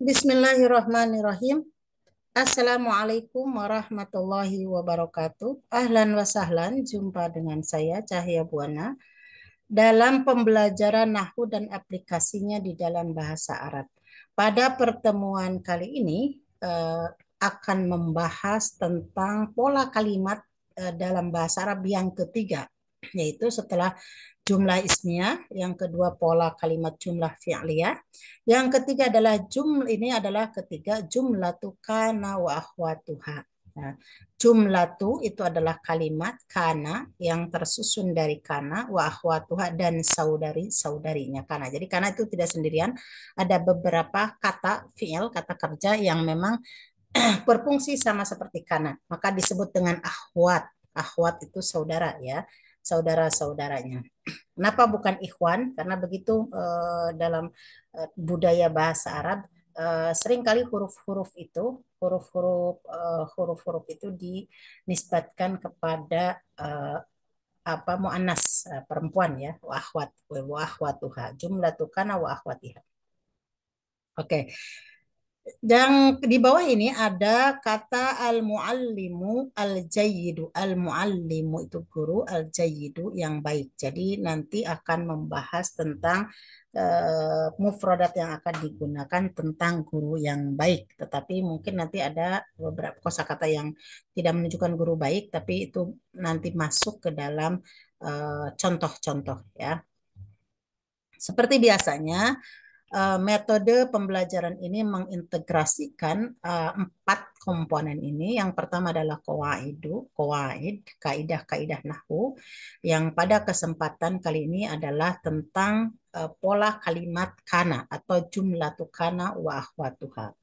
Bismillahirrahmanirrahim. Assalamualaikum warahmatullahi wabarakatuh. Ahlan wa sahlan, jumpa dengan saya Cahya Buana dalam pembelajaran nahwu dan aplikasinya di dalam bahasa Arab. Pada pertemuan kali ini akan membahas tentang pola kalimat dalam bahasa Arab yang ketiga, yaitu setelah jumlah ismiyah, yang kedua pola kalimat jumlah fi'liyah, yang ketiga adalah ini adalah ketiga jumlatu kana wa akhwatuha. Nah, jumlatu itu adalah kalimat kana yang tersusun dari kana wa akhwatuha dan saudari-saudarinya kana. Jadi kana itu tidak sendirian, ada beberapa kata fi'il, kata kerja yang memang berfungsi sama seperti kana. Maka disebut dengan akhwat. Akhwat itu saudara ya, saudara-saudaranya. Kenapa bukan ikhwan? Karena begitu dalam budaya bahasa Arab seringkali huruf-huruf itu dinisbatkan kepada apa muannas perempuan ya, wa akhwatuha, jumlatu kana wa akhwatiha. Oke. Dan di bawah ini ada kata al-muallimu al-jayyidu. Al-muallimu itu guru, al-jayyidu yang baik. Jadi nanti akan membahas tentang mufradat yang akan digunakan tentang guru yang baik. Tetapi mungkin nanti ada beberapa kosakata yang tidak menunjukkan guru baik, tapi itu nanti masuk ke dalam contoh-contoh ya. Seperti biasanya, metode pembelajaran ini mengintegrasikan empat komponen ini. Yang pertama adalah kaidah-kaidah nahwu. Yang pada kesempatan kali ini adalah tentang pola kalimat kana atau jumlatu kana wa akhwatuha.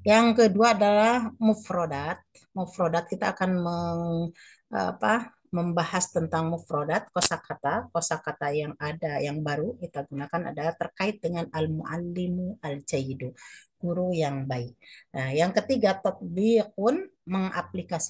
Yang kedua adalah mufrodat. Mufrodat kita akan membahas tentang mufrodat, kosakata yang ada yang baru kita gunakan adalah terkait dengan al-muallimu al-jayyidu, guru yang baik. Nah, yang ketiga tatbiqun,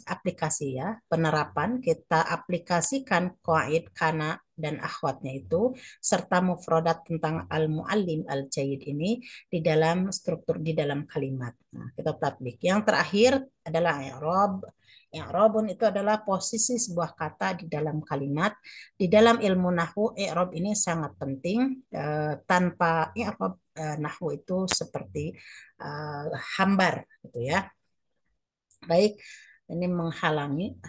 aplikasi ya, penerapan, kita aplikasikan qaid kana dan akhwatnya itu serta mufrodat tentang al-muallim al-jayyid ini di dalam struktur, di dalam kalimat. Nah, kita tatbik. Yang terakhir adalah i'rab. I'rabun itu adalah posisi sebuah kata di dalam kalimat. Di dalam ilmu nahwu, i'rab ini sangat penting. Tanpa i'rab, nahwu itu seperti hambar gitu ya. Baik, ini menghalangi.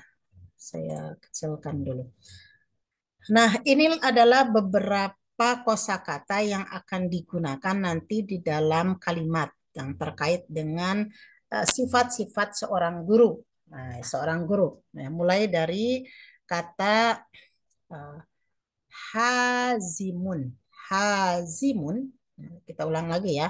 Saya kecilkan dulu. Nah, ini adalah beberapa kosakata yang akan digunakan nanti di dalam kalimat yang terkait dengan sifat-sifat seorang guru. Nah, seorang guru. Nah, mulai dari kata hazimun. Hazimun. Nah, kita ulang lagi ya.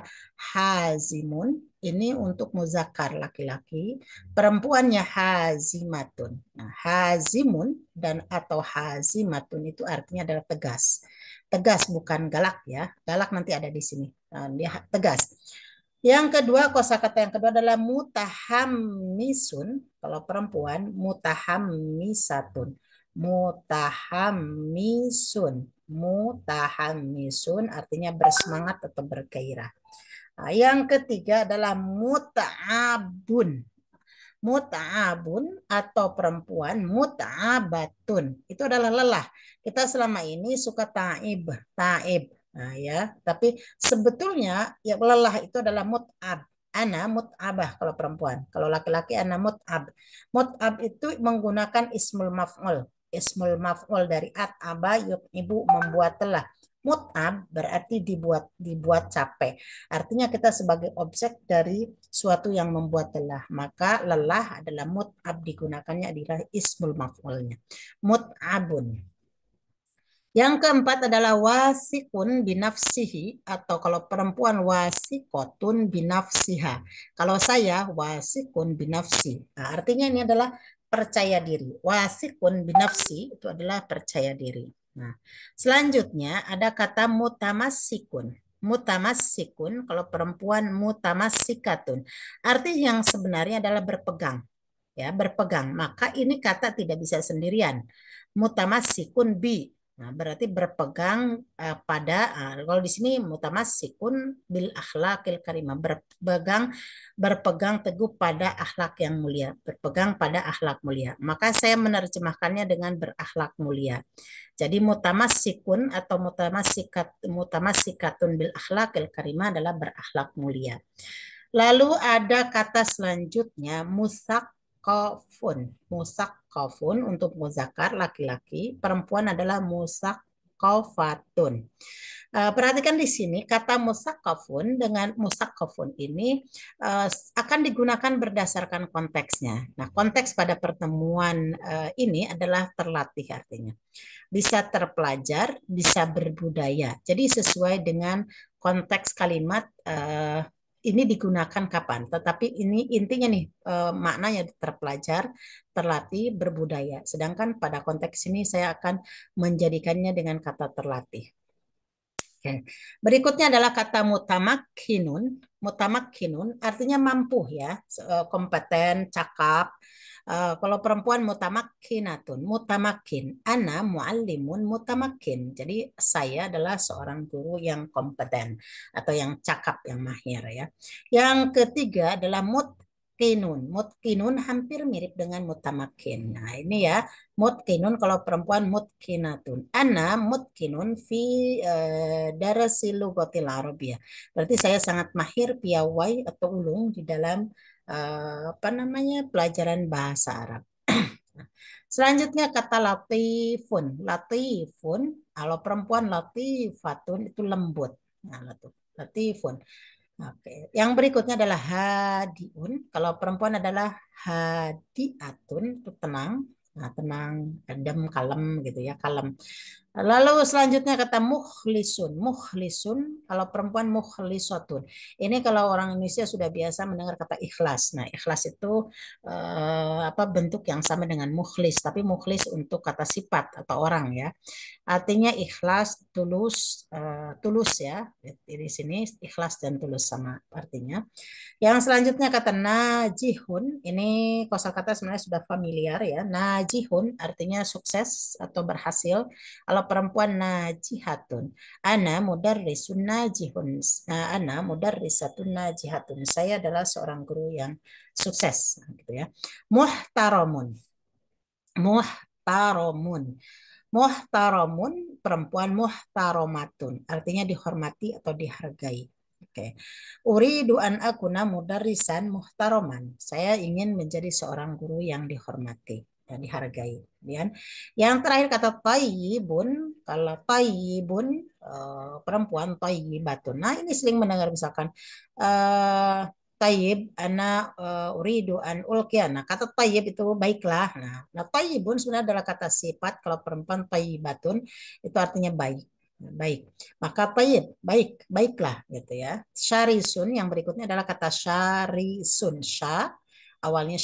Hazimun ini untuk muzakkar laki-laki, perempuannya hazimatun. Nah, hazimun dan atau hazimatun itu artinya adalah tegas. Tegas bukan galak ya. Galak nanti ada di sini. Nah, dia tegas. Yang kedua, kosakata yang kedua adalah mutahammisun. Kalau perempuan, mutahammisatun. Mutahammisun. Mutahammisun artinya bersemangat atau bergairah. Nah, yang ketiga adalah muta'abun. Muta'abun atau perempuan, muta'abatun. Itu adalah lelah. Kita selama ini suka ta'ib, ta'ib. Nah, ya, tapi sebetulnya ya lelah itu adalah mut'ab. Ana mut'abah kalau perempuan. Kalau laki-laki ana mut'ab. Mut'ab itu menggunakan ismul maf'ul. Ismul maf'ul dari at'aba yut'ibu, membuat lelah. Mut'ab berarti dibuat capek. Artinya kita sebagai objek dari suatu yang membuat lelah. Maka lelah adalah mut'ab, digunakannya adalah ismul maf'ulnya. Mut'abun. Yang keempat adalah wasikun binafsihi, atau kalau perempuan wasikotun binafsiha. Kalau saya wasikun binafsi. Nah, artinya ini adalah percaya diri. Wasikun binafsi itu adalah percaya diri. Nah, selanjutnya ada kata mutamassikun. Mutamassikun, kalau perempuan mutamassikatun. Arti yang sebenarnya adalah berpegang. Ya, berpegang. Maka ini kata tidak bisa sendirian. Mutamassikun bi, Nah, berarti berpegang pada kalau di sini mutamassikun bil akhlaqil karimah, berpegang teguh pada akhlak yang mulia, berpegang pada akhlak mulia. Maka saya menerjemahkannya dengan berakhlak mulia. Jadi mutamassikun atau mutamassikatun bil akhlaqil karimah adalah berakhlak mulia. Lalu ada kata selanjutnya musaqqafun. Musaqqafun untuk muzakkar laki-laki, perempuan adalah musaqqafatun. Perhatikan di sini kata musaqqafun dengan musaqqafun ini akan digunakan berdasarkan konteksnya. Nah, konteks pada pertemuan ini adalah terlatih artinya. Bisa terpelajar, bisa berbudaya. Jadi sesuai dengan konteks kalimat ini digunakan kapan. Tetapi ini intinya nih maknanya terpelajar, terlatih, berbudaya. Sedangkan pada konteks ini saya akan menjadikannya dengan kata terlatih. Oke. Berikutnya adalah kata mutamakkinun. Mutamakkinun artinya mampu ya, kompeten, cakap. Kalau perempuan mutamakkinatun, mutamakkin. Ana muallimun mutamakkin. Jadi saya adalah seorang guru yang kompeten atau yang cakap, yang mahir ya. Yang ketiga adalah mutqinun. Mutqinun hampir mirip dengan mutamakkin. Nah, ini ya. Mutkinun kalau perempuan mutkinatun. Ana mutkinun fi darasi lugatil arabiyah. Berarti saya sangat mahir piawai atau ulung di dalam apa namanya pelajaran bahasa Arab. Selanjutnya kata latifun. Latifun kalau perempuan latifatun itu lembut. Nah, latifun. Oke. Yang berikutnya adalah hadiun. Kalau perempuan adalah hadiatun itu tenang. Nah, tenang, adem, kalem gitu ya, kalem. Lalu selanjutnya kata mukhlisun. Mukhlisun, kalau perempuan mukhlisatun. Ini kalau orang Indonesia sudah biasa mendengar kata ikhlas. Nah, ikhlas itu apa bentuk yang sama dengan mukhlis, tapi mukhlis untuk kata sifat atau orang ya. Artinya ikhlas, tulus, tulus ya. Di sini ikhlas dan tulus sama artinya. Yang selanjutnya kata najihun, ini kosakata sebenarnya sudah familiar ya. Najihun artinya sukses atau berhasil. Kalau perempuan najihatun, ana mudarrisun najihun. Ana mudarrisatun najihatun. Saya adalah seorang guru yang sukses, gitu ya. Muhtaramun, muhtaramun. Muhtaramun, perempuan muhtaromatun, artinya dihormati atau dihargai. Oke. Uridu an akuna mudarrisan muhtaroman. Saya ingin menjadi seorang guru yang dihormati dan dihargai. Kemudian yang terakhir kata tayyibun, kalau tayyibun perempuan tayyibatun. Nah, ini sering mendengar misalkan tayyib ana uridu an ulkian. Nah, kata tayyib itu baiklah. Nah, tayyibun sebenarnya adalah kata sifat. Kalau perempuan tayyibatun itu artinya baik. Baik. Maka tayyib, baik, baiklah gitu ya. Syarisun yang berikutnya adalah kata syarisun. Awalnya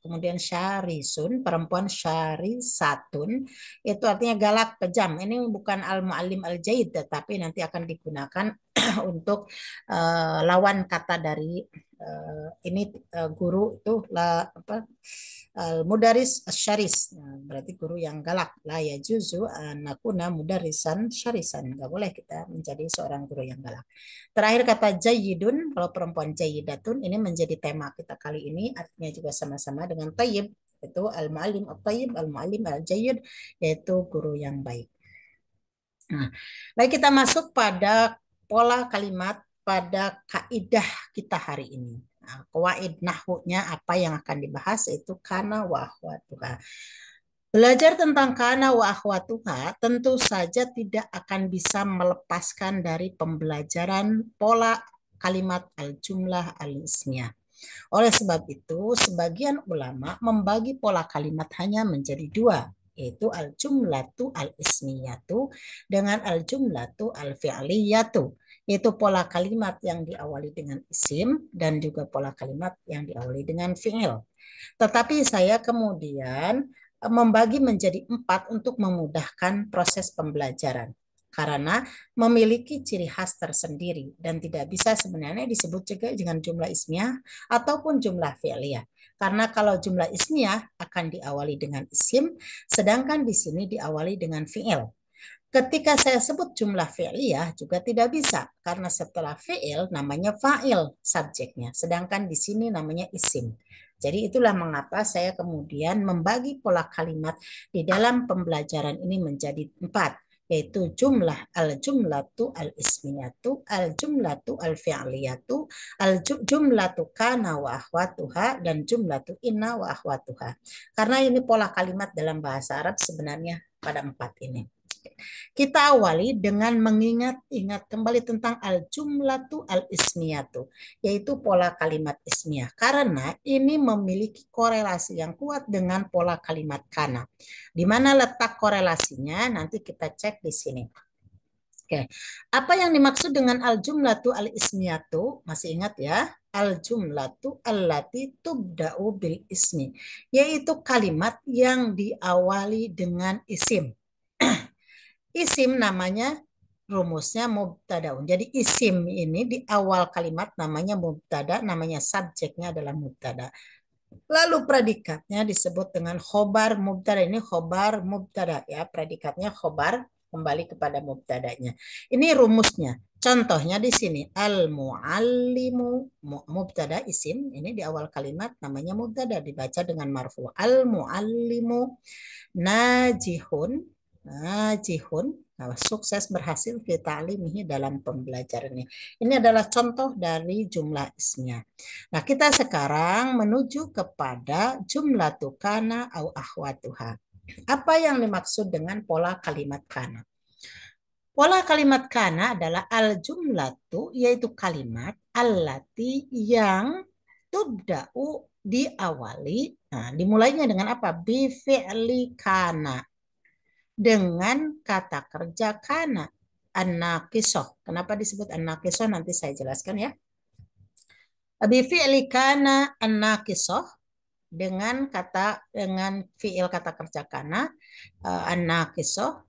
kemudian syarisun, perempuan syarisatun, itu artinya galak, kejam. Ini bukan al-muallim al-jaid, tetapi nanti akan digunakan untuk lawan kata dari ini guru itu apa mudaris syaris. Nah, berarti guru yang galak. La ya juzu anakuna mudarisan syarisan. Nggak boleh kita menjadi seorang guru yang galak. Terakhir kata jayidun, kalau perempuan jayidatun, ini menjadi tema kita kali ini, artinya juga sama-sama dengan tayyib, itu al-muallim al-tayyib, al-muallim al-jayyid, yaitu guru yang baik. Nah, baik kita masuk pada pola kalimat pada kaidah kita hari ini. Nah, kawaid nahwunya apa yang akan dibahas itu kana wa akhwatuha. Belajar tentang kana wa akhwatuha tentu saja tidak akan bisa melepaskan dari pembelajaran pola kalimat al-jumlah al-ismiyah. Oleh sebab itu, sebagian ulama membagi pola kalimat hanya menjadi dua, yaitu al-jumlatu al-ismiyatu dengan al-jumlatu al-fi'liyatu, yaitu pola kalimat yang diawali dengan isim dan juga pola kalimat yang diawali dengan fi'il. Tetapi saya kemudian membagi menjadi 4 untuk memudahkan proses pembelajaran karena memiliki ciri khas tersendiri dan tidak bisa sebenarnya disebut juga dengan jumlah ismiyah ataupun jumlah fi'liyah. Karena kalau jumlah ismiyah akan diawali dengan isim, sedangkan di sini diawali dengan fi'il. Ketika saya sebut jumlah fi'liyah juga tidak bisa karena setelah fi'il namanya fa'il subjeknya, sedangkan di sini namanya isim. Jadi itulah mengapa saya kemudian membagi pola kalimat di dalam pembelajaran ini menjadi 4, yaitu al-jumlatu al-ismiyatu, al-jumlatu al-fi'liyatu, al-jumlatu kana wa akhwatuha, dan jumlatu inna wa akhwatuha. Karena ini pola kalimat dalam bahasa Arab sebenarnya pada 4 ini. Kita awali dengan mengingat-ingat kembali tentang al-jumlatu al-ismiyatu, yaitu pola kalimat ismiyah. Karena ini memiliki korelasi yang kuat dengan pola kalimat kana. Di mana letak korelasinya? Nanti kita cek di sini. Oke, apa yang dimaksud dengan al-jumlatu al-ismiyatu? Masih ingat ya? Al-jumlatu allati tubda'u bil ismi, yaitu kalimat yang diawali dengan isim. Isim namanya rumusnya mubtadaun. Jadi isim ini di awal kalimat namanya mubtada, namanya subjeknya adalah mubtada. Lalu predikatnya disebut dengan khobar mubtada. Ini khobar mubtada ya, predikatnya khobar kembali kepada mubtadanya. Ini rumusnya. Contohnya di sini al-muallimu, mubtada isim ini di awal kalimat namanya mubtada dibaca dengan marfu. Al-muallimu najihun, najihun, sukses berhasil fi ta'limihi dalam pembelajarannya. Ini adalah contoh dari jumlah ismiyah. Nah, kita sekarang menuju kepada jumlatu kana au akhwatuha. Apa yang dimaksud dengan pola kalimat kana? Pola kalimat kana adalah al-jumlatu, yaitu kalimat allati yang tubda'u diawali. Nah, dimulainya dengan apa? Bi fi'li kana, dengan kata kerja kana, an-naqisoh. Kenapa disebut an-naqisoh? Nanti saya jelaskan ya. Bi fi'li kana an-naqisoh, dengan fi'il kata kerja kana an-naqisoh,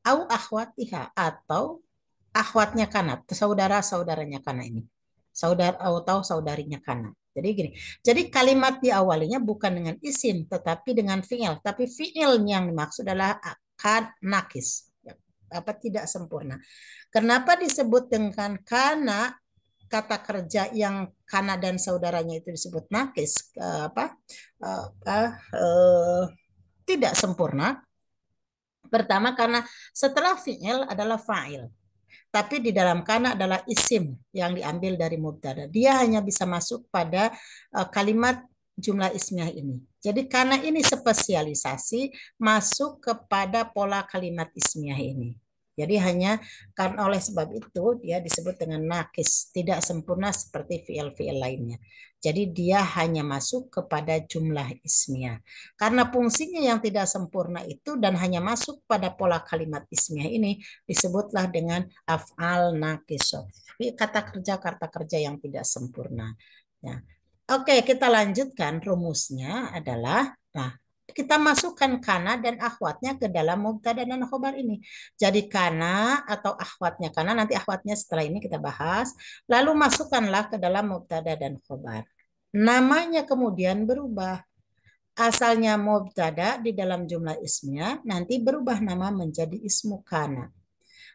au akhwatiha, atau akhwatnya kana, saudara-saudaranya kana ini. Saudara atau saudarinya kana. Jadi gini, jadi kalimat diawalinya bukan dengan isim tetapi dengan fi'il, tapi fi'il yang dimaksud adalah kan nakis, apa tidak sempurna. Kenapa disebut dengan kana, kata kerja yang kana dan saudaranya itu disebut nakis, tidak sempurna? Pertama karena setelah fi'il adalah fa'il. Tapi di dalam kana adalah isim yang diambil dari mubtada. Dia hanya bisa masuk pada kalimat jumlah ismiyah ini. Jadi kana ini spesialisasi masuk kepada pola kalimat ismiyah ini. Jadi hanya karena oleh sebab itu dia disebut dengan nakis, tidak sempurna seperti fi'il-fi'il lainnya. Jadi dia hanya masuk kepada jumlah ismiyah. Karena fungsinya yang tidak sempurna itu dan hanya masuk pada pola kalimat ismiyah ini disebutlah dengan af'al naqisoh. Kata kerja yang tidak sempurna. Ya. Oke, kita lanjutkan. Rumusnya adalah, nah, kita masukkan kana dan akhwatnya ke dalam mubtada dan khobar ini. Jadi kana atau akhwatnya kana, nanti akhwatnya setelah ini kita bahas. Lalu masukkanlah ke dalam mubtada dan khobar. Namanya kemudian berubah. Asalnya mubtada di dalam jumlah ismnya, nanti berubah nama menjadi ismu kana.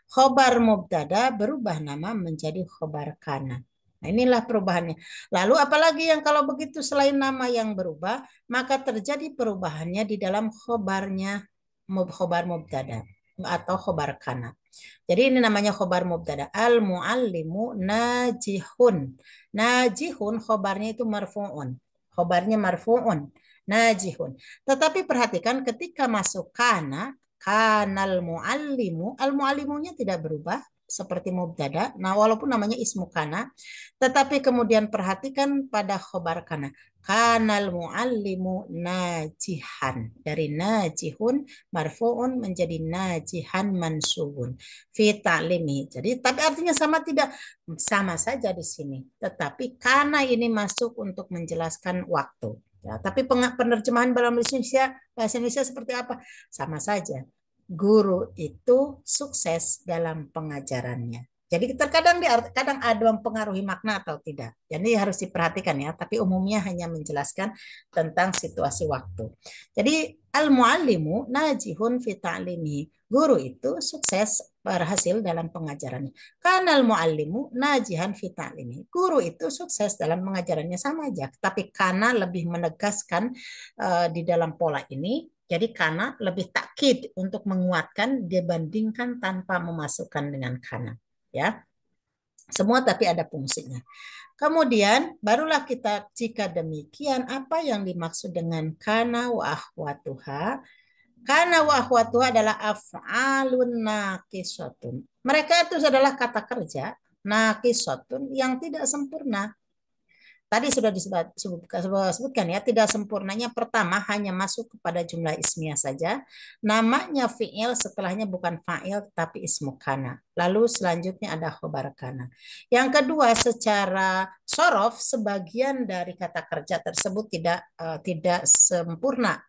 Khobar mubtada berubah nama menjadi khobar kana. Nah, inilah perubahannya. Lalu apalagi yang kalau begitu selain nama yang berubah, maka terjadi perubahannya di dalam khobarnya, khobar mubtada atau khobar kana. Jadi ini namanya khobar mubtada. Al-muallimu najihun. Najihun khobarnya itu marfu'un. Khobarnya marfu'un. Najihun. Tetapi perhatikan ketika masuk kana, kanal muallimu, al muallimunya tidak berubah seperti mubtada. Nah, walaupun namanya ismu kana, tetapi kemudian perhatikan pada khobar kana. Kanal muallimu najihan. Dari najihun marfu'un menjadi najihan mansubun fi ta'limi. Jadi tapi artinya sama tidak? Sama saja di sini. Tetapi kana ini masuk untuk menjelaskan waktu. Ya, tapi penerjemahan bahasa Indonesia seperti apa? Sama saja. Guru itu sukses dalam pengajarannya. Jadi terkadang kadang ada mempengaruhi makna atau tidak. Jadi harus diperhatikan ya, tapi umumnya hanya menjelaskan tentang situasi waktu. Jadi al-muallimu najihun fi ta'limihi. Guru itu sukses berhasil dalam pengajarannya. Karena al-muallimu najihan fi ta'limihi. Guru itu sukses dalam pengajarannya sama aja, tapi karena lebih menegaskan di dalam pola ini. Jadi karena lebih takkid untuk menguatkan dibandingkan tanpa memasukkan dengan kana. Ya, semua tapi ada fungsinya. Kemudian barulah kita jika demikian apa yang dimaksud dengan kana wa akhwatuha? Kana wa akhwatuha adalah af'alun naqisatun. Mereka itu adalah kata kerja naqisatun yang tidak sempurna. Tadi sudah disebutkan ya, tidak sempurnanya pertama hanya masuk kepada jumlah ismiyah saja. Namanya fi'il, setelahnya bukan fa'il tapi ismu kana. Lalu selanjutnya ada khobar kana. Yang kedua, secara sorof sebagian dari kata kerja tersebut tidak sempurna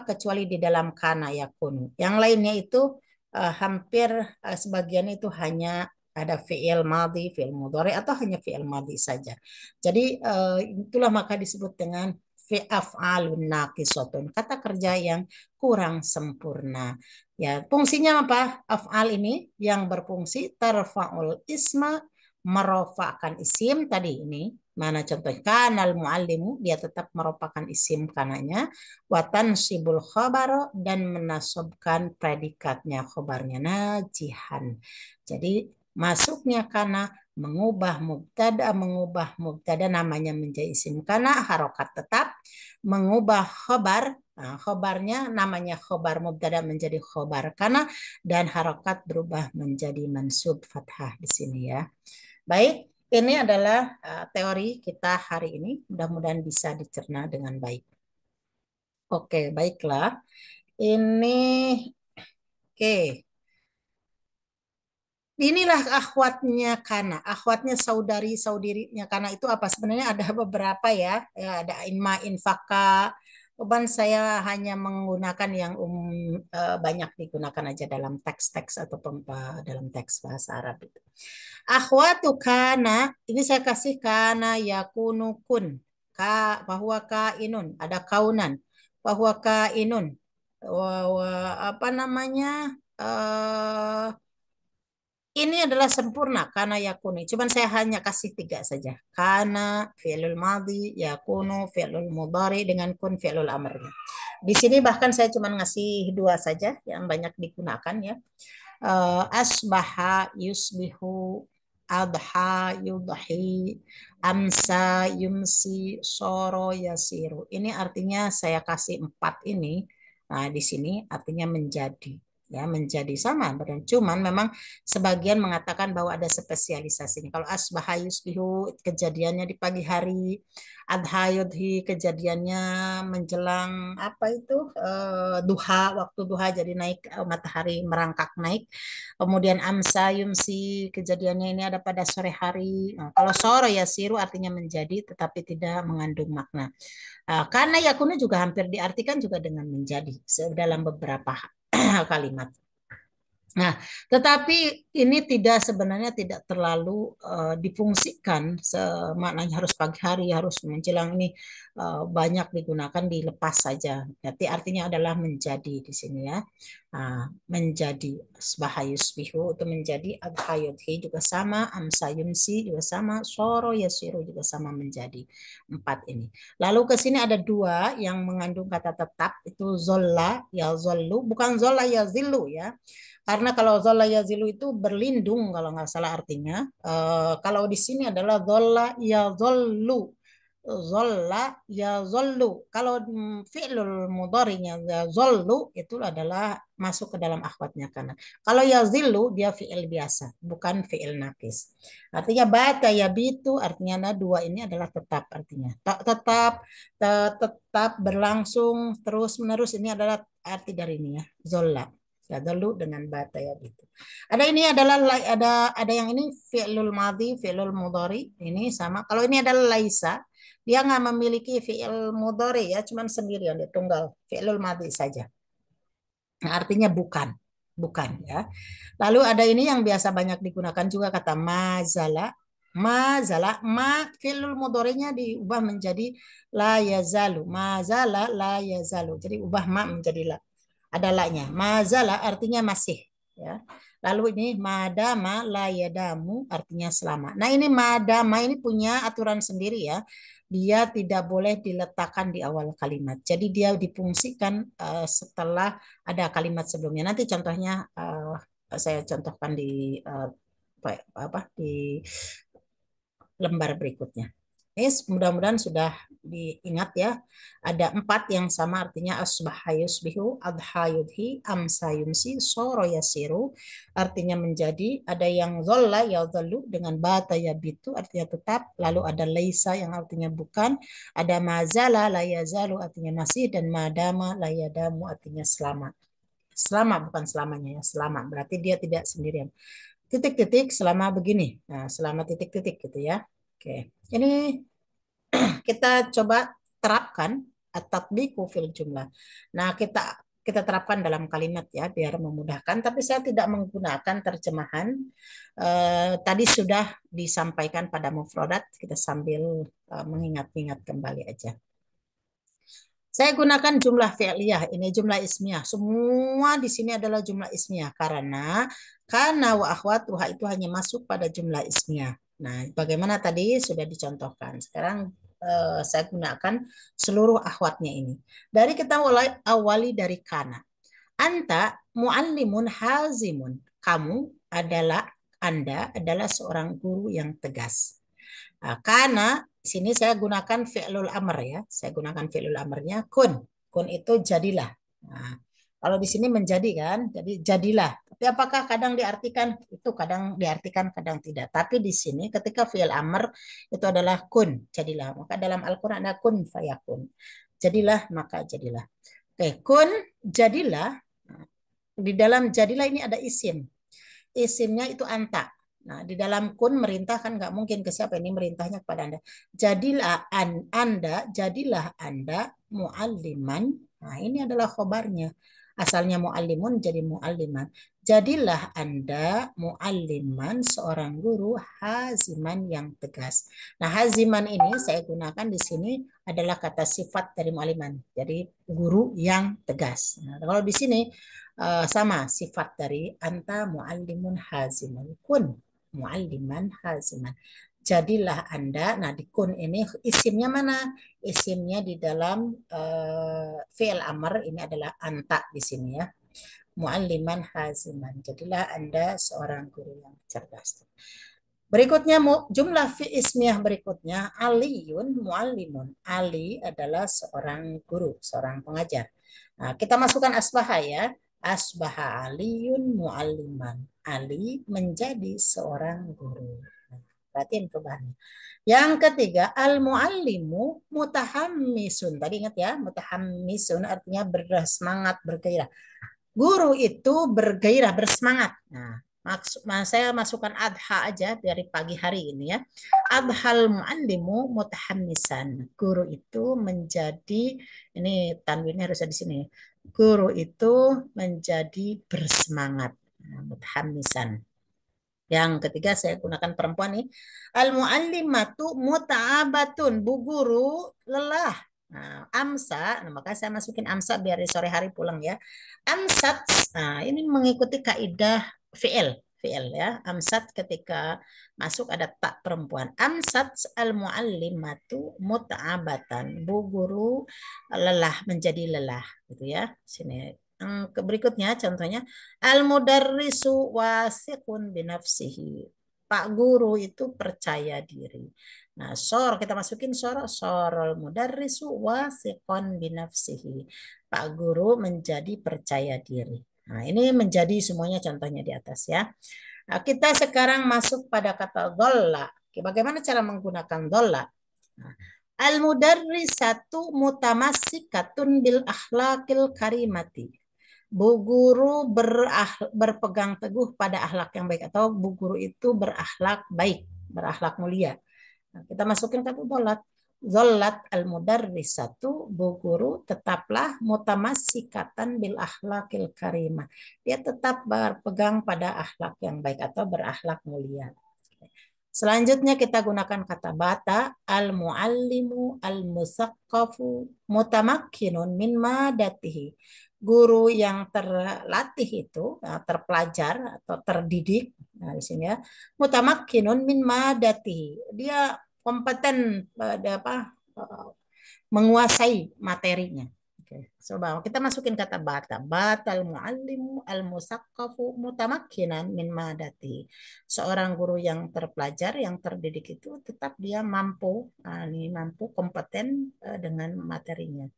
kecuali di dalam kana yakun. Yang lainnya itu hampir sebagian itu hanya ada fi'il madhi, fi'il mudhari atau hanya fi'il madhi saja. Jadi itulah maka disebut dengan fi'af'alun naqisatun, kata kerja yang kurang sempurna. Ya, fungsinya apa? Af'al ini yang berfungsi tarfa'ul isma, merofakkan isim tadi ini. Mana contohnya? Kanal muallimu, dia tetap merupakan isim kananya. Watan sibul khabaro, dan menasobkan predikatnya khobarnya najihan. Jadi masuknya kana mengubah mubtada namanya menjadi isim kana harokat tetap, mengubah khobar, nah, khobarnya namanya khobar mubtada menjadi khobar kana, dan harokat berubah menjadi mansub fathah di sini ya. Baik, ini adalah teori kita hari ini, mudah-mudahan bisa dicerna dengan baik. Oke, baiklah. Ini oke. Inilah akhwatnya kana, akhwatnya saudarinya kana itu apa? Sebenarnya ada beberapa ya, ada inma, infaka. Beban saya hanya menggunakan yang banyak digunakan aja dalam teks-teks atau dalam teks bahasa Arab itu. Akhwatu kana, ini saya kasih kana yakunu kun, bahwa kainun, ada kaunan, bahwa kainun, apa namanya? Ini adalah sempurna karena yakuni. Cuman saya hanya kasih tiga saja. Karena fi'lul madhi, yakunu fi'lul mudhari dengan kun fi'lul amr. Di sini bahkan saya cuma ngasih dua saja yang banyak digunakan ya. Asbaha yusbihu, adha yudhi, amsa yumsi, soro yasiru. Ini artinya saya kasih empat ini. Nah, di sini artinya menjadi, ya, menjadi sama, cuman memang sebagian mengatakan bahwa ada spesialisasinya. Kalau asbaha yusbihu kejadiannya di pagi hari, adha yudhi kejadiannya menjelang apa itu, duha, waktu duha, jadi naik, matahari merangkak naik. Kemudian amsa yumsi kejadiannya ini ada pada sore hari. Nah, kalau sore ya siru artinya menjadi tetapi tidak mengandung makna. Karena yakunu juga hampir diartikan juga dengan menjadi dalam beberapa kalimat. Nah, tetapi ini sebenarnya tidak terlalu difungsikan, maknanya harus pagi hari, harus menjelang ini banyak digunakan, dilepas saja. Jadi artinya adalah menjadi di sini ya. Nah, menjadi asbaha yusbihu itu menjadi, adha yudhi juga sama, amsa yumsi juga sama, soro yasiru juga sama menjadi. Empat ini. Lalu ke sini ada dua yang mengandung kata tetap, itu zolla ya zollu, bukan zolla ya zillu ya. Karena kalau zola yazilu itu berlindung kalau nggak salah artinya. Kalau di sini adalah zola ya zollu. Zola ya zollu. Kalau fi'lul mudhari'nya ya zollu itu adalah masuk ke dalam akhwatnya karena. Kalau ya zillu dia fi'il biasa, bukan fi'il nakis. Artinya bata ya bitu artinya dua ini adalah tetap artinya. Tetap berlangsung terus menerus, ini adalah arti dari ini ya. Zola. Ya, dulu dengan bata ya gitu. Ada ini adalah ada yang ini fi'lul madhi, fi'lul mudhari, ini sama. Kalau ini adalah laisa, dia nggak memiliki fi'il mudhari ya, cuman sendirian dia tunggal fi'lul madhi saja. Nah, artinya bukan. bukan ya. Lalu ada ini yang biasa banyak digunakan juga kata mazala. Mazala, ma fi'il mudhari'nya diubah menjadi la yazalu. Mazala la yazalu. Jadi ubah ma menjadi la. Ada la-nya. Mazala artinya masih ya. Lalu ini madama la yadamu artinya selama. Nah, ini madama ini punya aturan sendiri ya. Dia tidak boleh diletakkan di awal kalimat. Jadi dia difungsikan setelah ada kalimat sebelumnya. Nanti contohnya saya contohkan di di lembar berikutnya. Mudah-mudahan sudah diingat ya. Ada 4 yang sama artinya asbaha yusbihu, adha yudhi, amsa yumsi, soro yasiru. Artinya menjadi. Ada yang zolla yadhallu dengan bata yabitu artinya tetap. Lalu ada laisa yang artinya bukan. Ada mazala la yazalu artinya masih. Dan madama la yadamu artinya selama. Selama bukan selamanya ya, selama. Berarti dia tidak sendirian. Titik-titik selama begini. Nah, selama titik-titik gitu ya. Oke. Ini kita coba terapkan at-tatbiqu fil jumlah. Nah, kita terapkan dalam kalimat ya biar memudahkan, tapi saya tidak menggunakan terjemahan. Tadi sudah disampaikan pada mufradat, kita sambil mengingat-ingat kembali aja. Saya gunakan jumlah fi'liyah, ini jumlah ismiyah. Semua di sini adalah jumlah ismiyah karena wa akhwatuha itu hanya masuk pada jumlah ismiyah. Nah, bagaimana tadi sudah dicontohkan. Sekarang saya gunakan seluruh akhwatnya ini. Dari kita mulai awali dari kana. Anta muallimun hazimun. Anda adalah seorang guru yang tegas. Nah, karena sini saya gunakan fi'lul amr ya. Saya gunakan fi'lul amrnya kun. Kun itu jadilah. Nah, kalau di sini menjadi kan, jadi jadilah. Tapi apakah kadang diartikan itu kadang diartikan kadang tidak. Tapi di sini ketika fi'il amr itu adalah kun, jadilah. Maka dalam Al-Qur'an ada kun fayakun. Jadilah maka jadilah. Oke, kun jadilah. Di dalam jadilah ini ada isim. Isimnya itu anta. Nah, di dalam kun merintah kan nggak mungkin ke siapa, ini merintahnya kepada Anda. Jadilah Anda mualliman. Nah, ini adalah khobarnya. Asalnya muallimun jadi mualliman. Jadilah Anda mualliman seorang guru haziman yang tegas. Nah, haziman ini saya gunakan di sini adalah kata sifat dari mualliman. Jadi guru yang tegas. Nah, kalau di sini sama sifat dari anta muallimun haziman. Kun mualliman haziman. Jadilah Anda, nah di kun ini isimnya mana? Isimnya di dalam fi'il amr ini adalah anta di sini ya. Mualliman haziman. Jadilah Anda seorang guru yang cerdas. Berikutnya jumlah fi ismiyah berikutnya Aliyun muallimun. Ali adalah seorang guru, seorang pengajar. Nah, kita masukkan asbaha ya. Asbaha Aliyun mualliman. Ali menjadi seorang guru. Perhatiin perubahannya. Yang ketiga, al-muallimu mutahammisun. Tadi ingat ya, mutahammisun artinya bersemangat, bergairah. Guru itu bergairah, bersemangat. Nah, saya masukkan adha aja dari pagi hari ini ya. Adhal muallimu mutahammisan. Guru itu menjadi, ini tanwinnya harus ada di sini. Guru itu menjadi bersemangat. Nah, mutahammisan. Yang ketiga saya gunakan perempuan nih. Al-muallimatu muta'abatun. Bu guru lelah. Nah, amsa, nah, maka saya masukin amsa biar di sore hari pulang ya. Amsat, nah ini mengikuti kaidah fi'il, fi'il ya. Amsat ketika masuk ada tak perempuan. Amsat al-muallimatu muta'abatan. Bu guru lelah, menjadi lelah gitu ya. Sini berikutnya contohnya al-mudarrisu wasiqun binafsihi. Pak guru itu percaya diri. Nah, kita masukin sorol mudarrisu wasiqun binafsihi. Pak guru menjadi percaya diri. Nah, ini menjadi semuanya contohnya di atas ya. Nah, kita sekarang masuk pada kata dolla. Bagaimana cara menggunakan dolla? Nah, al-mudarrisatu mutamassikatun bil akhlaqil karimati. Bu guru berpegang teguh pada akhlak yang baik atau bu guru itu berakhlak baik, berakhlak mulia. Nah, kita masukin kata dolat. Zollat al-mudarrisatu, bu guru tetaplah mutamassikatan bil akhlakil karimah. Dia tetap berpegang pada akhlak yang baik atau berakhlak mulia. Selanjutnya kita gunakan kata bata, al-muallimu al-musaqqafu mutamakkinun min madatihi. Guru yang terlatih itu, terpelajar atau terdidik, nah di sini ya, mutamakkinun min madatihi. Dia kompeten pada menguasai materinya. Oke, coba kita masukin kata bata. Batal muallimu al-musaqqafu mutamakkinan min madati. Seorang guru yang terpelajar, yang terdidik itu tetap dia mampu, ini mampu kompeten dengan materinya.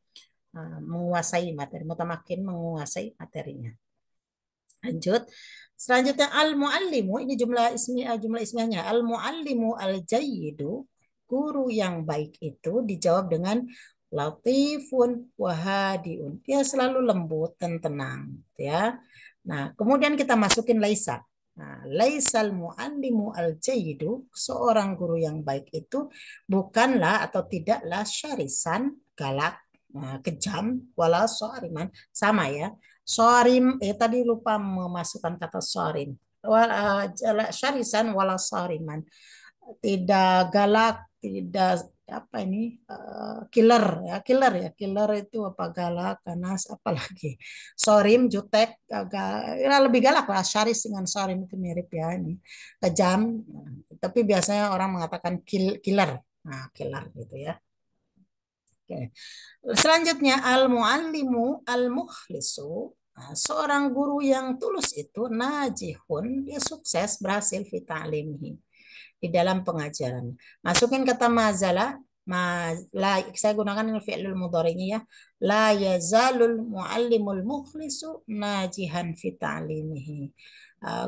Menguasai materi, mutamakkin menguasai materinya. Lanjut. Selanjutnya al-muallimu, ini jumlah ismiahnya. Al-muallimu al-jayyidu, guru yang baik itu dijawab dengan latifun wahadiun. Dia selalu lembut dan tenang, ya. Nah, kemudian kita masukin laisa. Nah, laisal muallimu al-jayyidu, seorang guru yang baik itu bukanlah atau tidaklah syarisan, galak, kejam, wala soariman, sama ya. Sorim, tadi lupa memasukkan kata sorim. Syarisan wala soriman. Tidak galak, tidak apa ini, killer ya, killer itu apa, galak, ganas, apalagi sorim, jutek, agak ya lebih galak lah. Syaris dengan sorim itu mirip ya, ini kejam. Nah, tapi biasanya orang mengatakan killer, nah killer gitu ya. Oke. Selanjutnya al-muallimu al-mukhlisu. Nah, seorang guru yang tulus itu najihun, dia sukses, berhasil fi ta'limihi, di dalam pengajaran. Masukin kata mazala, saya gunakan fi'lul mudhari'nya ya. La yazalul muallimul mukhlisu najihan fi ta'limihi.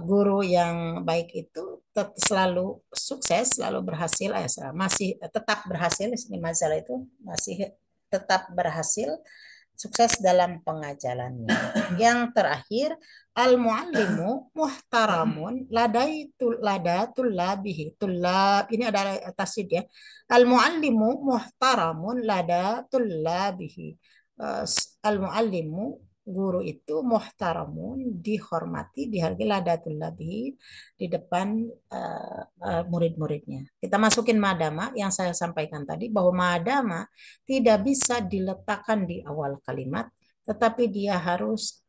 Guru yang baik itu selalu sukses, selalu berhasil, masih tetap berhasil, ini masalah itu masih tetap berhasil, sukses dalam pengajarannya. Yang terakhir, al-muallimu muhtaramun ladatul labihi. Tulab, ini ada tasydid ya. Al-muallimu muhtaramun ladatul labihi. Al-muallimu, guru itu muhtaramun, dihormati, dihargai, ladatul labihi, di depan murid-muridnya. Kita masukin madama yang saya sampaikan tadi, bahwa madama tidak bisa diletakkan di awal kalimat, tetapi dia harus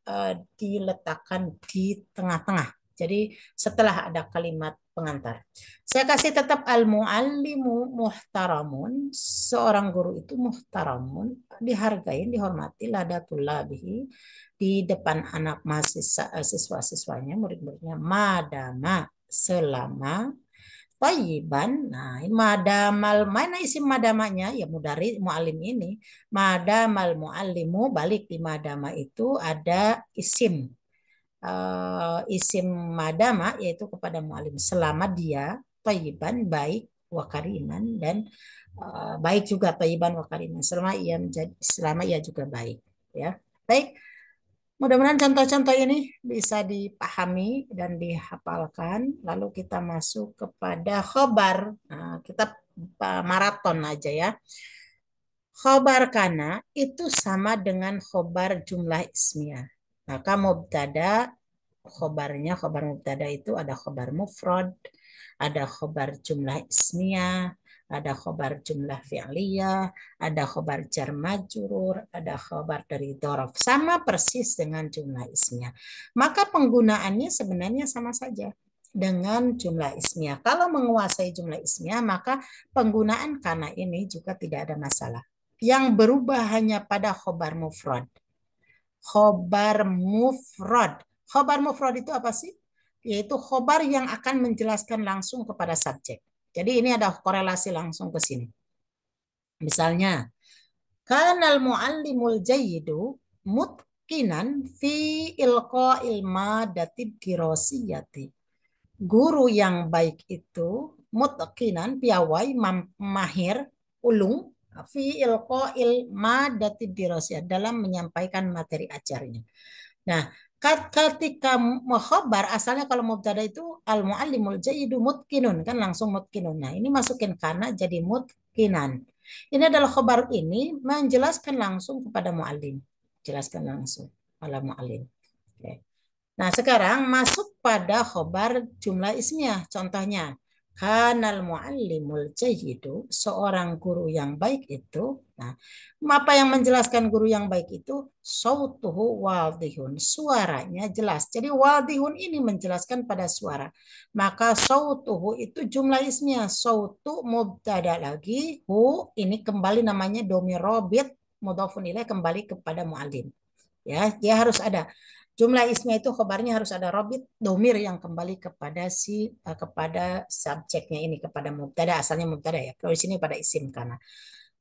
diletakkan di tengah-tengah. Jadi setelah ada kalimat pengantar. Saya kasih tetap al-muallimu muhtaramun, seorang guru itu muhtaramun, dihargai, dihormati, ladatulabihi, di depan anak mahasiswa, siswa-siswanya, murid-muridnya, madama, selama Thayyiban. Nah, madamal, mana isim madamanya? Ya mudari muallim ini. Madamal muallimu, balik di madama itu ada isim. Isim madama yaitu kepada muallim. Selama dia thayyiban, baik, wakariman, dan baik juga thayyiban wakariman. Selama ia juga baik. Ya, baik. Mudah-mudahan contoh-contoh ini bisa dipahami dan dihafalkan. Lalu kita masuk kepada khobar. Nah, kita maraton aja ya. Khobar kana itu sama dengan khobar jumlah ismiyah. Maka mubtada, khobarnya, khobar mubtada itu ada khobar mufrad, ada khobar jumlah ismiyah, ada khobar jumlah fi'liyah, ada khobar jar majrur, ada khobar dari dhorof. Sama persis dengan jumlah ismiyah. Maka penggunaannya sebenarnya sama saja dengan jumlah ismiyah. Kalau menguasai jumlah ismiyah, maka penggunaan kana ini juga tidak ada masalah. Yang berubah hanya pada khobar mufrad. Khobar mufrad. Khobar mufrad itu apa sih? Yaitu khobar yang akan menjelaskan langsung kepada subjek. Jadi ini ada korelasi langsung ke sini. Misalnya, kanal muallimul jayyidu mutkinan fi ilqa'il madati dirasiyati. Guru yang baik itu mutkinan, piawai, mahir, ulung, fi ilqa'il madati dirasiyah, dalam menyampaikan materi ajarnya. Nah, ketika mukhabar asalnya kalau mubtada itu al muallimul jayyidu mutkinun, kan langsung mutkinun. Nah, ini masukin kana jadi mutkinan. Ini adalah khobar ini menjelaskan langsung kepada muallim. Jelaskan langsung ala muallim. Oke. Nah, sekarang masuk pada khobar jumlah ismiyah. Contohnya, kanal muallimul jayyidu, seorang guru yang baik itu. Nah, apa yang menjelaskan guru yang baik itu? Sautuhu wadihun, suaranya jelas. Jadi wadihun ini menjelaskan pada suara. Maka sautuhu itu jumlah ismiyah. Sautu mubtada lagi, hu ini kembali namanya domir robit, mudhafun ilaih kembali kepada muallim. Ya, dia harus ada jumlah ismnya itu khobarnya harus ada robit domir yang kembali kepada kepada subjeknya ini kepada mubtada, asalnya mubtada ya. Kalau di sini pada isim karena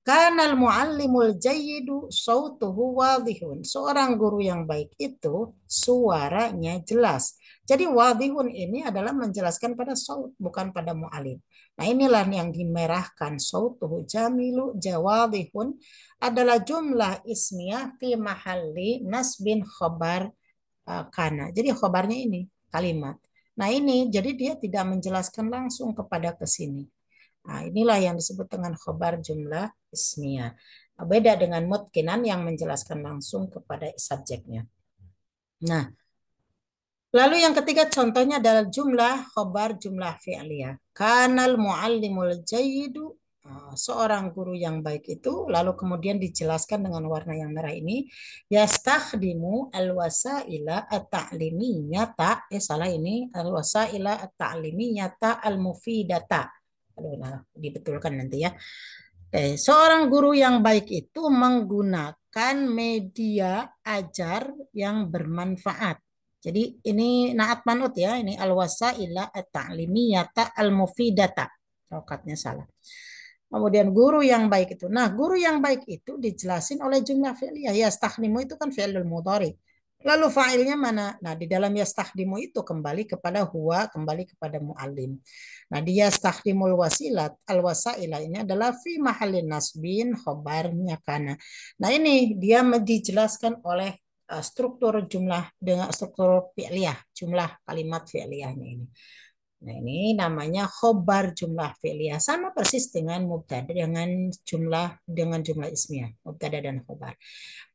kanal muallimul jayyidu sautuhu wadihun. Seorang guru yang baik itu suaranya jelas. Jadi wadihun ini adalah menjelaskan pada saut bukan pada muallim. Nah, inilah yang dimerahkan sautuhu jamilu jawadihun adalah jumlah ismiyah fi mahalli nasbin khobar kana. Jadi khobarnya ini kalimat. Nah, ini jadi dia tidak menjelaskan langsung kepada ke sini. Nah, inilah yang disebut dengan khobar jumlah ismiyah. Beda dengan mutkinan yang menjelaskan langsung kepada subjeknya. Nah, lalu yang ketiga contohnya adalah jumlah khobar jumlah fi'liyah. Kanal muallimul jayyidu, seorang guru yang baik itu, lalu kemudian dijelaskan dengan warna yang merah ini, yastakhdimu alwasaila at-ta'limiyata, salah ini, alwasaila at-ta'limiyata al-mufidata. Aduh, nah, dibetulkan nanti ya. Seorang guru yang baik itu menggunakan media ajar yang bermanfaat. Jadi ini naat manut ya, ini al-wasaila at-ta'limiyata al-mufidata. Rokatnya salah. Kemudian guru yang baik itu. Nah, guru yang baik itu dijelasin oleh jumlah fi'liyah. Yastakhdimu itu kan fi'lul mudhari. Lalu fa'ilnya mana? Nah, di dalam yastakhdimu itu kembali kepada huwa, kembali kepada muallim. Nah, dia yastakhdimul wasilat, al-wasaila ini adalah fi mahallin nasbin khobarnya kana. Nah, ini dia dijelaskan oleh struktur jumlah dengan struktur fi'liyah, jumlah kalimat fi'liyahnya ini. Nah, ini namanya khobar jumlah fi'liyah. Sama persis dengan mubtada dengan jumlah ismiyah, mubtada dan khobar.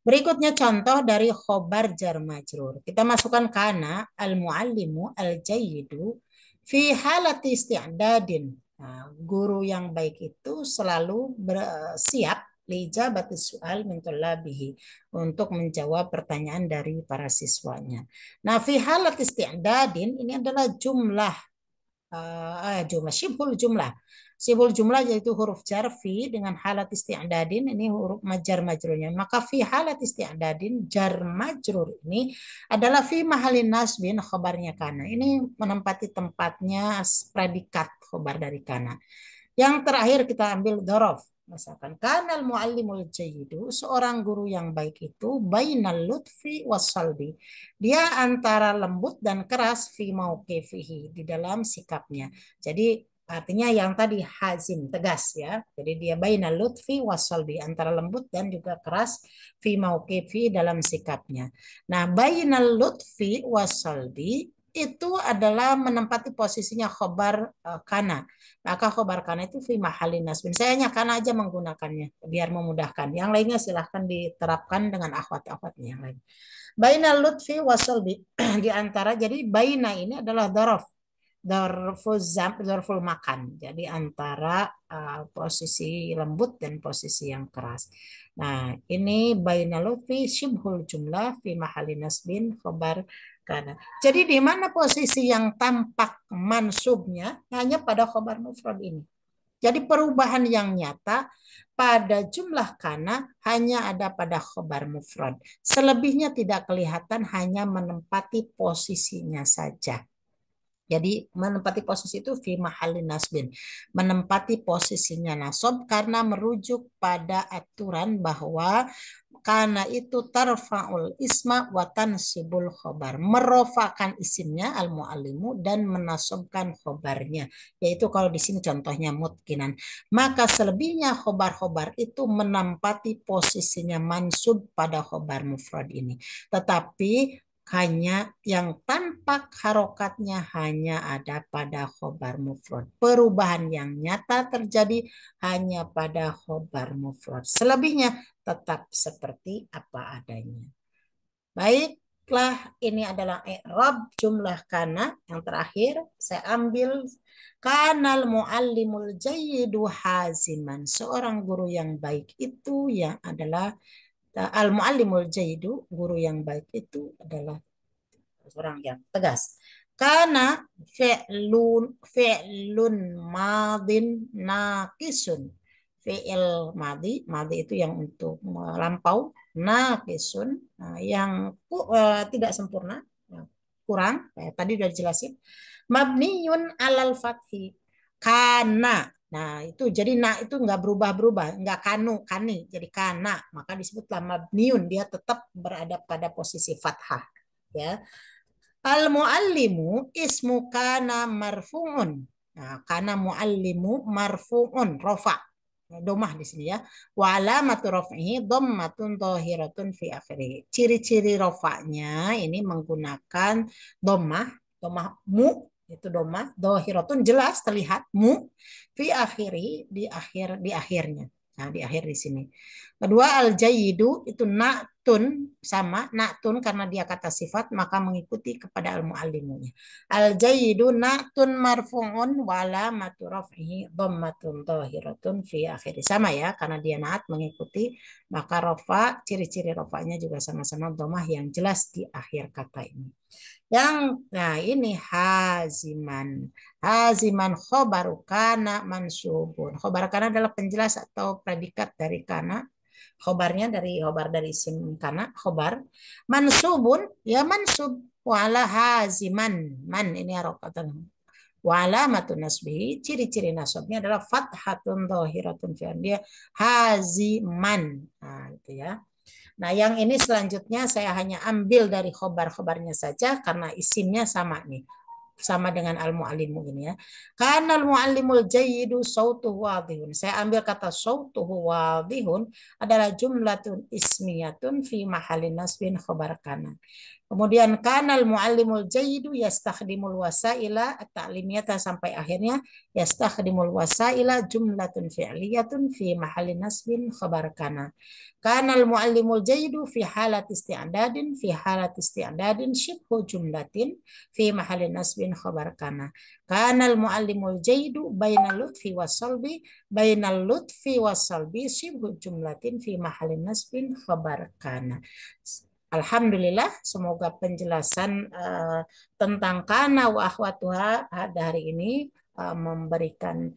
Berikutnya contoh dari khobar jar majrur. Kita masukkan kana al-muallimu al-jayyidu fi halati isti'dadin. Nah, guru yang baik itu selalu bersiap lijabati soal min tullabihi untuk menjawab pertanyaan dari para siswanya. Nah, fi halat isti'dadin ini adalah jumlah sibul jumlah yaitu huruf jar fi dengan halat isti'dadin ini huruf jar majrurnya, maka fi halat isti'dadin jar majrur ini adalah fi mahalin nasbin khobarnya kana, ini menempati tempatnya predikat khobar dari kana. Yang terakhir kita ambil dorof. Misalkan kanal muallimul jayyidu, seorang guru yang baik itu bainal lutfi wassalbi. Dia antara lembut dan keras fi mauqifihi, di dalam sikapnya. Jadi artinya yang tadi hazim, tegas ya. Jadi dia bainal lutfi wassalbi, antara lembut dan juga keras fi mauqifi dalam sikapnya. Nah, bainal lutfi wassalbi itu adalah menempati posisinya khobar kana. Maka khobar kana itu fi mahalin nasbin. Saya hanya kana aja menggunakannya biar memudahkan. Yang lainnya silahkan diterapkan dengan akhwat-akhwatnya yang lain. Baina lutfi wasal di antara, jadi baina ini adalah daraf. Darful makan. Jadi antara posisi lembut dan posisi yang keras. Nah, ini baina lutfi syibhul jumlah fi mahalin nasbin khobar kana. Jadi di mana posisi yang tampak mansubnya hanya pada khobar mufrad ini. Jadi perubahan yang nyata pada jumlah kana hanya ada pada khobar mufrad. Selebihnya tidak kelihatan, hanya menempati posisinya saja. Jadi menempati posisi itu fi mahalin nasbin. Menempati posisinya nasab karena merujuk pada aturan bahwa karena itu tarfa'ul isma wa tansibul khobar. Merofakan isimnya al-muallimu dan menasabkan khobarnya. Yaitu kalau di sini contohnya mutkinan. Maka selebihnya khobar-khobar itu menempati posisinya mansub pada khobar mufrad ini. Tetapi hanya yang tanpa harokatnya hanya ada pada khobar mufrad. Perubahan yang nyata terjadi hanya pada khobar mufrad. Selebihnya tetap seperti apa adanya. Baiklah, ini adalah i'rab jumlah kana. Yang terakhir saya ambil kanal muallimul jayyidu haziman. Seorang guru yang baik itu yang adalah al muallimul jayyidu, guru yang baik itu adalah seorang yang tegas. Karena fi'lun madin naqisun. Fi'il madi, madi itu yang untuk melampau, naqisun, yang tidak sempurna, kurang, tadi sudah dijelasin. Mabniyun alal fathi. Kana. Nah, itu jadi itu nggak berubah-berubah, nggak kanu, kani, jadi kana, maka disebutlah mabniun, dia tetap berada pada posisi fathah, ya. Al-muallimu ismu kana marfu'un. Nah, kana muallimu marfu'un, rofa. Domah di sini ya. Wa alamatu raf'ihi dhammatun dhahiratun fi akhirih. Ciri-ciri rofanya ini menggunakan domah, domah mu itu domah, dhahiratun jelas terlihat mu fi akhiri di akhirnya. Nah, di akhir di sini. Kedua al-jayyidu itu na'tun sama na'tun karena dia kata sifat maka mengikuti kepada al-muallimunya. Al-jayyidu na'tun marfu'un wa alamatu raf'ihi dhammatun dhahiratun fi akhiri. Sama ya karena dia na'at mengikuti maka rafa ciri-ciri rafanya juga sama-sama dhammah yang jelas di akhir kata ini. Nah ini haziman. Haziman khobaru kana mansubun. Khobar kana adalah penjelas atau predikat dari kana. Khobarnya dari khobar dari isim kana, khobar. Mansubun, ya mansub. Wala haziman. Man, ini harokatan. Wala matun nasbihi. Ciri-ciri nasabnya adalah fathatun dhahiratun fi'an. Dia haziman. Nah, itu ya. Nah, yang ini selanjutnya saya hanya ambil dari khobar-khobarnya saja karena isimnya sama nih. Sama dengan al-muallimu ini ya. Karena al-muallimul jayyidu sautuhu wadihun. Saya ambil kata sautuhu wadihun adalah jumlatun ismiyatun fi mahalin nasbin khobar kana. Kemudian kanal muallimul jayyidu yastakhdimul wasaila at-ta'limiyata sampai akhirnya yastakhdimul wasaila jumlatun fi'liyatun fi mahallin nasbin khabar kana. Kanal muallimul jayyidu fi halat isti'dadin syibhu jumlatin fi mahallin nasbin khabar kana. Kanal muallimul jayyidu bainal lutfi wasalbi syibhu jumlatin fi mahallin nasbin khabar kana. Alhamdulillah, semoga penjelasan tentang kana wa akhwatuha hari ini memberikan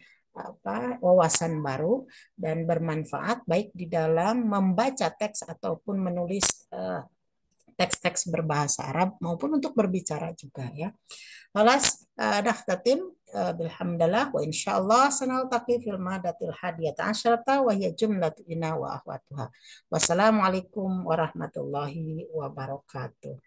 wawasan baru dan bermanfaat baik di dalam membaca teks ataupun menulis teks-teks berbahasa Arab maupun untuk berbicara juga ya. Alas daftatim bilhamdalillah wa insyaallah sanaltaqi fil madatil hadiyata asyarata wa hiya jumlatu ina wa akhwatuha. Wassalamualaikum warahmatullahi wabarakatuh.